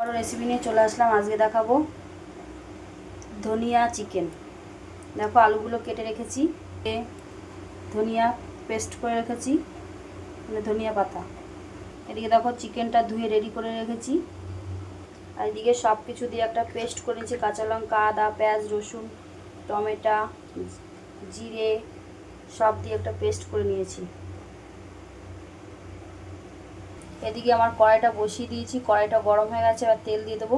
বড় রেসিপি নিয়ে চলে আসলাম। আজকে দেখাবো ধনিয়া চিকেন। দেখো আলুগুলো কেটে রেখেছি, ধনিয়া পেস্ট করে রেখেছি, মানে ধনিয়া পাতা। এদিকে দেখো চিকেনটা ধুয়ে রেডি করে রেখেছি, আর এদিকে সব কিছু দিয়ে একটা পেস্ট করে নিয়েছি। কাঁচা লঙ্কা, আদা, পেঁয়াজ, রসুন, টমেটো, জিরে সব দিয়ে একটা পেস্ট করে নিয়েছি। এদিকে আমার কড়াইটা বসিয়ে দিয়েছি, কড়াইটা গরম হয়ে গেছে। এবার তেল দিয়ে দেবো।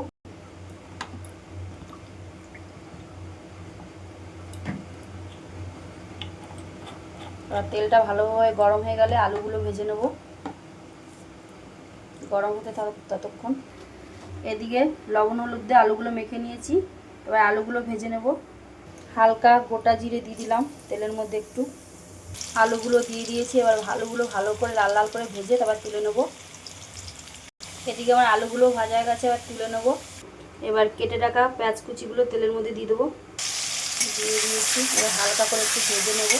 আর তেলটা ভালোভাবে গরম হয়ে গেলে আলুগুলো ভেজে নেব। গরম হতে থাকুক ততক্ষণ। এদিকে লবণ হলুদ দিয়ে আলুগুলো মেখে নিয়েছি, এবার আলুগুলো ভেজে নেব। হালকা গোটা জিরে দিয়ে দিলাম তেলের মধ্যে একটু, আলুগুলো দিয়ে দিয়েছি। এবার আলুগুলো ভালো করে লাল লাল করে ভেজে তারপর তুলে নেব। এদিকে আমার আলুগুলো ভাজা হয়ে গেছে, এবার তুলে নেব। এবার কেটে রাখা পেঁয়াজ কুচিগুলো তেলের মধ্যে দিয়ে দেবো, দিয়ে দিয়েছি। এবার হালকা করে একটু ভেজে নেব।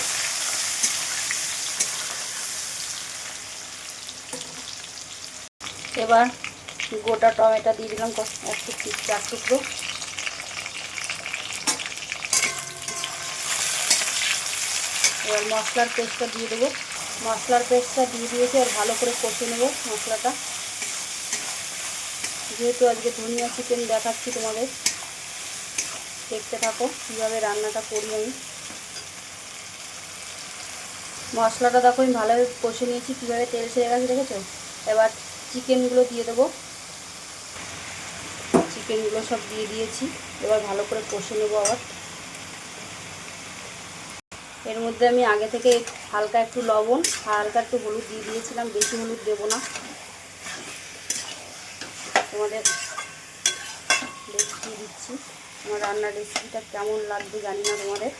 এবার গোটা টমেটো দিয়ে দিলাম একটু 4 টুকরো। এবার মশলার পেস্টটা দিয়ে দেবো। মশলার পেস্টটা দিয়ে দিয়েছি, আর ভালো করে কষে নেব মশলাটা। যেহেতু আজকে ধনিয়া চিকেন দেখাচ্ছি তোমাদের, দেখতে থাকো কীভাবে রান্নাটা করি আমি। মশলাটা দেখো আমি ভালোভাবে কষে নিয়েছি, কীভাবে তেল ছেড়ে গেছে দেখেছো। এবার চিকেনগুলো দিয়ে দেবো। চিকেনগুলো সব দিয়ে দিয়েছি, এবার ভালো করে কষে নেবো। আবার এর মধ্যে আমি আগে থেকে হালকা একটু লবণ, হালকা একটু হলুদ দিয়ে দিয়েছিলাম, বেশি হলুদ দেবো না। তোমাদের দেখিয়ে দিচ্ছি আমার রান্নার রেসিপিটা কেমন লাগবে জানি না তোমাদের।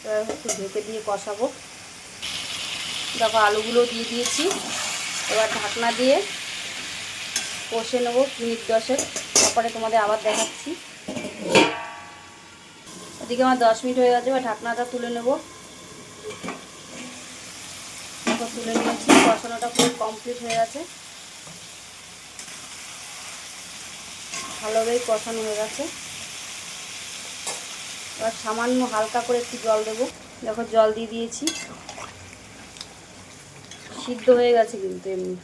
এবার একটু ঢেকে দিয়ে কষাবো। দেখো আলুগুলো দিয়ে দিয়েছি, এবার ঢাকনা দিয়ে কষে নেবো মিনিট 10। তারপরে তোমাদের আবার দেখাচ্ছি। এদিকে আমার 10 মিনিট হয়ে গেছে, এবার ঢাকনাটা তুলে নেব। তুলে নিয়েছি, কষানোটা পুরো কমপ্লিট হয়ে গেছে, ভালোভাবেই কষানো হয়ে গেছে। এবার সামান্য হালকা করে একটু জল দেবো। দেখো জল দিয়ে দিয়েছি, সিদ্ধ হয়ে গেছে কিন্তু এমনি।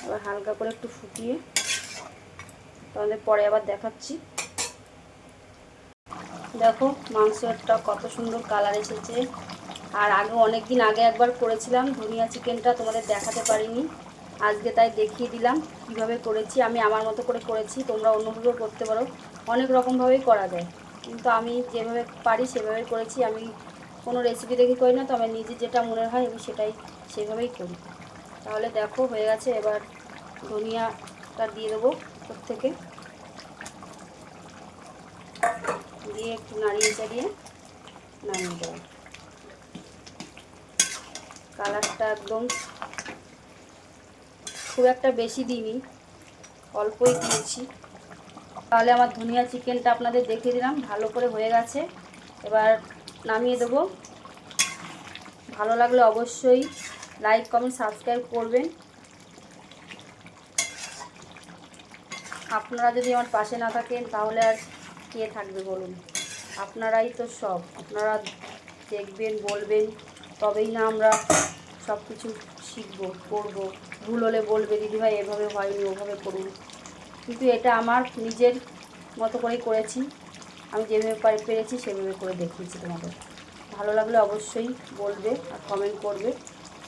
এবার হালকা করে একটু ফুটিয়ে তাহলে পরে আবার দেখাচ্ছি। দেখো মাংসটা কত সুন্দর কালার এসেছে। আর আগে অনেক দিন আগে একবার করেছিলাম ধনিয়া চিকেনটা, তোমাদের দেখাতে পারিনি। আজকে তাই দেখিয়ে দিলাম কিভাবে করেছি। আমি আমার মতো করে করেছি, তোমরা অন্যভাবেও করতে পারো, অনেক রকমভাবেই করা যায়। কিন্তু আমি যেভাবে পারি সেভাবেই করেছি। আমি কোনো রেসিপি দেখে করি না, তো আমার নিজে যেটা মনে হয় আমি সেভাবেই করি। তাহলে দেখো হয়ে গেছে। এবার ধনিয়াটা দিয়ে দেবো ওর থেকে, দিয়ে একটু নাড়িয়ে চাড়িয়ে নামিয়ে দেবো। কালারটা একদম খুব একটা বেশি দিইনি, অল্পই দিয়েছি। তাহলে আমার ধনিয়া চিকেনটা আপনাদের দেখিয়ে দিলাম, ভালো করে হয়ে গেছে। এবার নামিয়ে দেবো। ভালো লাগলে অবশ্যই লাইক কমেন্ট সাবস্ক্রাইব করবেন। আপনারা যদি আমার পাশে না থাকেন তাহলে আর কে থাকবে বলুন। আপনারাই তো সব, আপনারা দেখবেন বলবেন, তবেই না আমরা সব কিছু শিখবো করবো। ভুল হলে বলবে দিদিভাই এভাবে হয়নি, ওভাবে করুন। কিন্তু এটা আমার নিজের মতো করেই করেছি, আমি যেভাবে পেরেছি সেভাবে করে দেখিয়েছি তোমাদের। ভালো লাগলে অবশ্যই বলবে আর কমেন্ট করবে।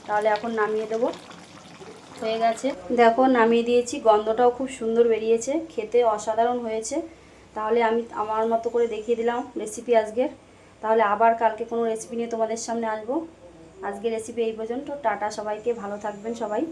তাহলে এখন নামিয়ে দেবো, হয়ে গেছে। দেখো নামিয়ে দিয়েছি, গন্ধটাও খুব সুন্দর বেরিয়েছে, খেতে অসাধারণ হয়েছে। তাহলে আমি আমার মতো করে দেখিয়ে দিলাম রেসিপি আজকের। তাহলে আবার কালকে কোনো রেসিপি নিয়ে তোমাদের সামনে আসবো। আজকের রেসিপি এই পর্যন্ত। টাটা সবাইকে, ভালো থাকবেন সবাই।